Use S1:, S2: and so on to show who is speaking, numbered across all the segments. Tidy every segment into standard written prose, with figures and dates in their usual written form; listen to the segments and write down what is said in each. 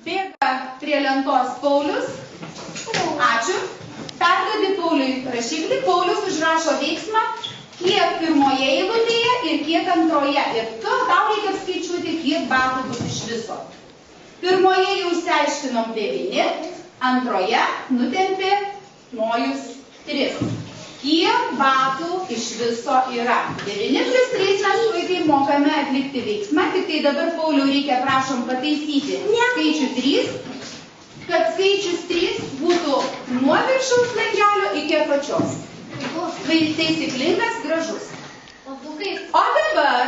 S1: Bėga prie lentos Paulius. Ačiū. Perduodi Pauliui rašiklį. Paulius užrašo veiksmą, kiek pirmoje eilutėje ir kiek antroje. Ir tau reikia skaičiuoti, kiek batų bus iš viso. Pirmoje jau išsiaiškinom 9, antroje nutempė Nojus 3. Kiek batų iš viso yra? 9 plus 3 mes puikiai mokame atlikti veiksmą, tik tai dabar Pauliau reikia, prašom, pataisyti skaičių 3, kad skaičius 3 būtų nuo viršaus langelio iki apačios. Taisyklingas, gražus. O dabar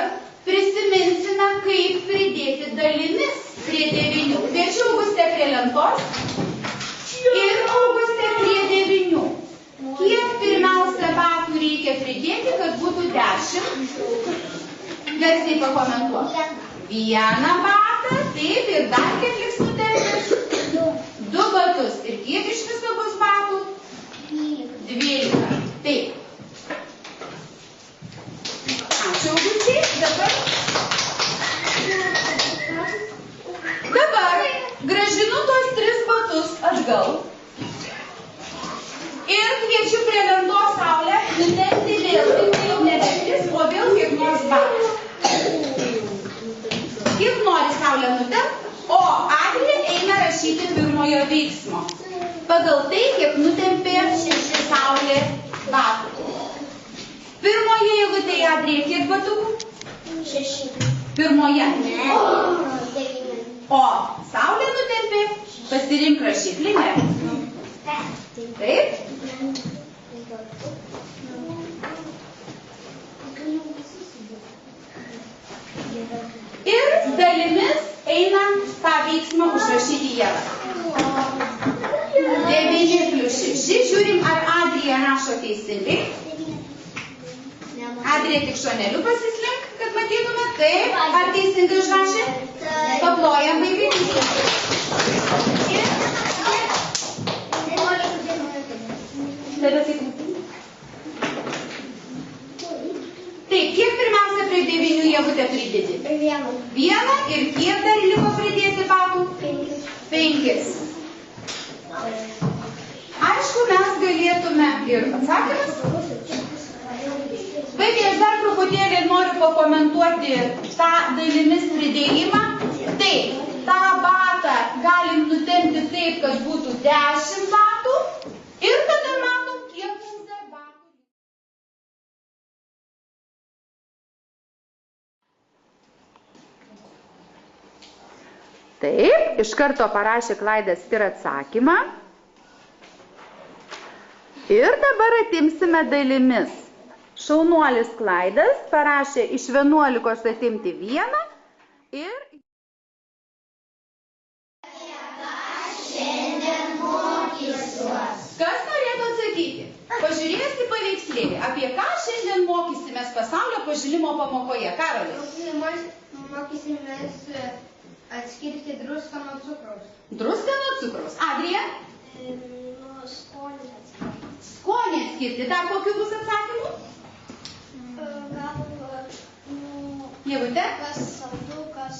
S1: prisiminsime, kaip pridėti dalimis prie 9. Kviečiu Augustę prie lentos ir Augustę prie 9. Kiek pirmiausia batų reikia pridėti, kad būtų 10? Garsiai pakomentuok. 1 batą, taip, ir dar kiek liks nutempęs? 2 batus. Ir kiek iš viso bus batų? 12. Taip. Ačiū, Augustė. Dabar grąžinu tuos 3 batus atgal. Ir kviečiu prie lentos Saulę nutempti vėl, tai jau nebe 3, o vėl kiek nors batų. Kiek nori Saulę nutempti, o Adrija eina rašyti pirmojo veiksmo. Pagal tai, kiek nutempė Saulė batų. Pirmoje eilutėje Adrija kiek batukų? 6. Pirmoje? Ne. O Saulė nutempė, pasirink rašiklį, ne? Taip? Ir dalimis einam tą veiksmą užrašyti Ievą. 9 plus 6. Žiūrim, ar Adrija rašo teisingai. Adrija tik šoneliu pasislink, kad matytume. Taip, ar teisingai užrašė? Paplojam vaikai. Taip, kiek pirmiausia prie 9 Ievutę pridėti? 1 ir kiek dar liko pridėti batų? 5. Aišku, mes galėtume ir atsakymas. Vaikai, aš dar truputėlį noriu pakomentuoti tą dalimis pridėjimą. Taip, tą batą galim nutempti taip, kad būtų 10 batų ir tada matom, kiek mums dar batų. Taip, iš karto parašė Klaidas ir atsakymą. Ir dabar atimsime dalimis. Šaunuolis Klaidas parašė iš 11 atimti 1 ir... Kas norėtų atsakyti? Pažiūrėjęs į paveikslėlį, apie ką šiandien mokysimės pasaulio pažinimo pamokoje? Karolis?
S2: Mokysimės atskirti druską nuo cukraus.
S1: Druską nuo cukraus. Adrija?
S2: Skonį atskirti.
S1: Skonį atskirti. Dar kokių bus atsakymų? Ievute?
S2: Kas saldu, kas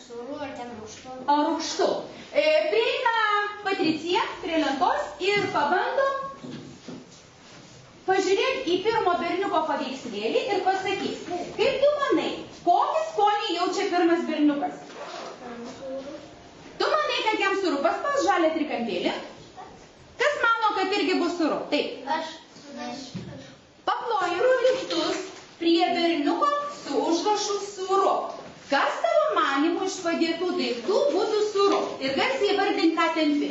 S2: sūru, ar ten rūgštu.
S1: O rūgštu. Prieina Patricija prie lentos ir pabando pažiūrėti į pirmo berniuko paveikslėlį ir pasakys, kaip tu manai, kokį skonį jaučia pirmas berniukas? Tu manai, kad jam sūru, paspaus žalią trikampėlį? Kas mano, kad irgi bus sūru? Taip.
S2: Aš.
S1: Paplojam pirštus prie berniuko su užrašu sūru. Kas tavo manimų iš padėtų daiktų būtų sūru? Ir garsiai vardink, ką tempi.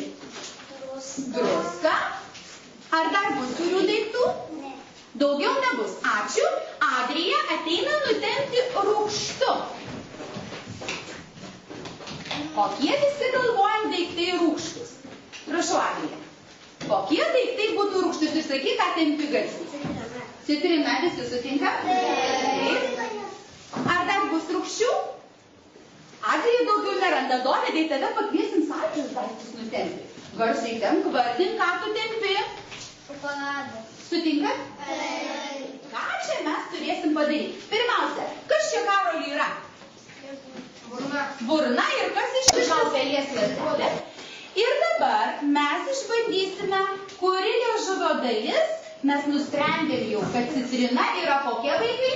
S1: Druska. Ar dar bus sūrių daiktų?
S2: Ne.
S1: Daugiau nebus. Ačiū. Adrija ateina nutempti rūgštu. Kokie visi galvojam daiktai rūgštus? Prašau, Adrija. Kokie daiktai būtų rūgštus? Ir sakyk, ką tempi garsiai. Citrina, visi sutinka? Taip. Ar dar bus rūgščių? Adrija daugiau neranda. Dovydai, tave pakviesim saldžius daiktus nutempti. Garsiai tempk, vardink, ką tu tempi.
S2: Šokoladą.
S1: Sutinka? Ką čia mes turėsim padaryti? Pirmiausia, kas čia Karoliui yra? Burna ir kas iš visos pelės lazdelė. Ir dabar mes išbandysime, kuri liežuvio dalis, mes nusprendėm jau, kad citrina yra kokie vaikai?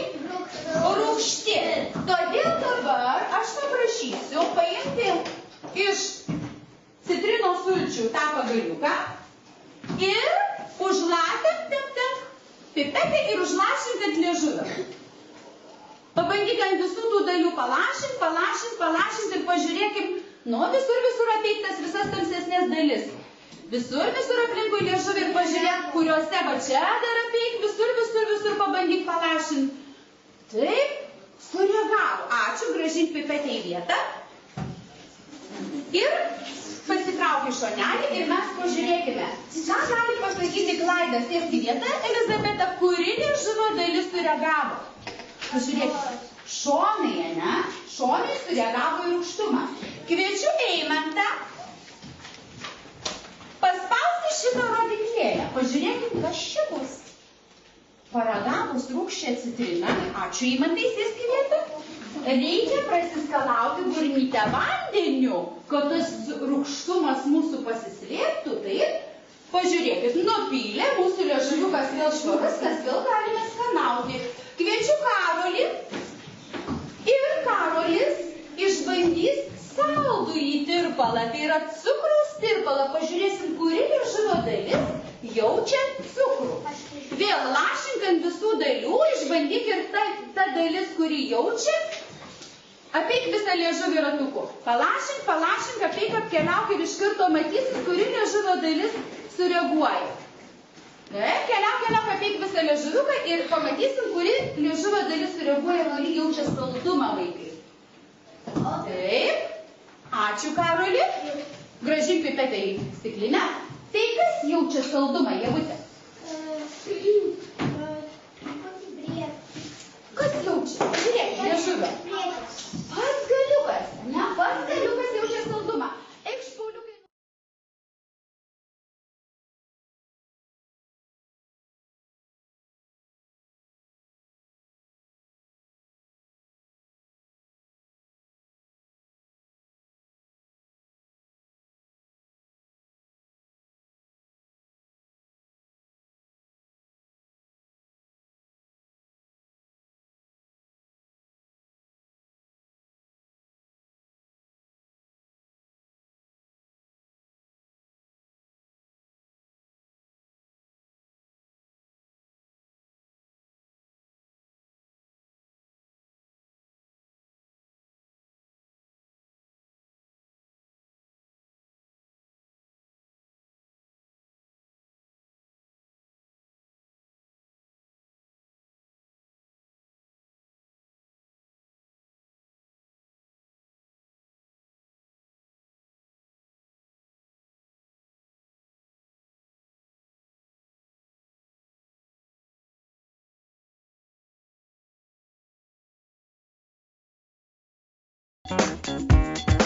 S1: Rūgšti. Todėl dabar aš paprašysiu paimti iš citrinos sulčių tą pagaliuką ir užlakinti pipetį ir užlašinti ant liežuvio. Pabandyk ant visų tų dalių palašint ir pažiūrėkim, visur apeiktas visas tamsesnės dalis. Visur aplinkui liežuvį ir pažiūrėk, kuriuose va čia dar apeik, visur pabandyk palašint. Taip, sureagavo. Ačiū, grąžink pipetę į vietą. Ir pasitrauk į šonelį ir mes pažiūrėkime. Ką gali pasakyti Klaidas? Sėsk į vietą, Elizabeta, kuri liežuvio dalis sureagavo? Pažiūrėkite, šonai, ne? Šonai sureagavo į rūgštumą. Kviečiu Eimantą paspausti šitą rodiklėlę. Pažiūrėkime, kas čia bus. Paragavus rūgščią citriną, ačiū Eimantai, sėsk į vietą. Reikia prasiskalauti burnytę vandeniu, kad tas rūgštumas mūsų pasislėptų, taip? Pažiūrėkit, nupylė, mūsų liežuviukas vėl švarus, mes vėl galime skanauti. Kviečiu Karolį ir Karolis išbandys saldųjį tirpalą, tai yra cukraus tirpalą. Pažiūrėsim, kuri liežuvio dalis jaučia cukrų. Vėl lašink ant visų dalių, išbandyk ir ta dalis, kuri jaučia, apeik visą liežuvį ratuku. Palašink, apeik, apkeliauk ir iš karto matysim, kuri liežuvio dalis sureaguoja. Keliauk, apeik visą liežuviuką ir pamatysim, kuri liežuvio dalis sureaguoja, kuri jaučia saldumą vaikai. Taip. Ačiū, Karoli. Grąžink pipetę į stiklinę. Tai kas jaučia saldumą, Ievute? Kas jaučia? Žiūrėk, liežuvio. Pats galiukas, ne? Pats galiukas jaučia saldumą. Eikš, pauliukai.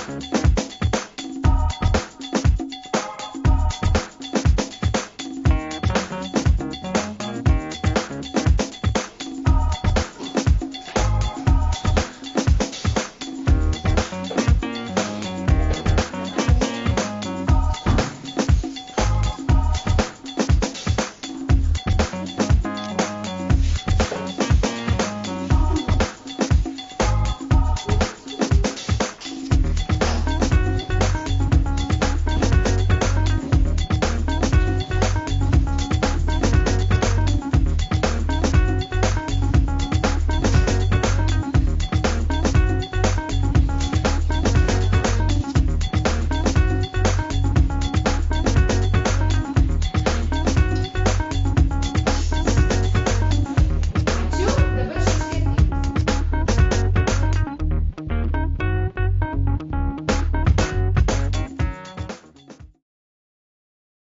S3: Thank you.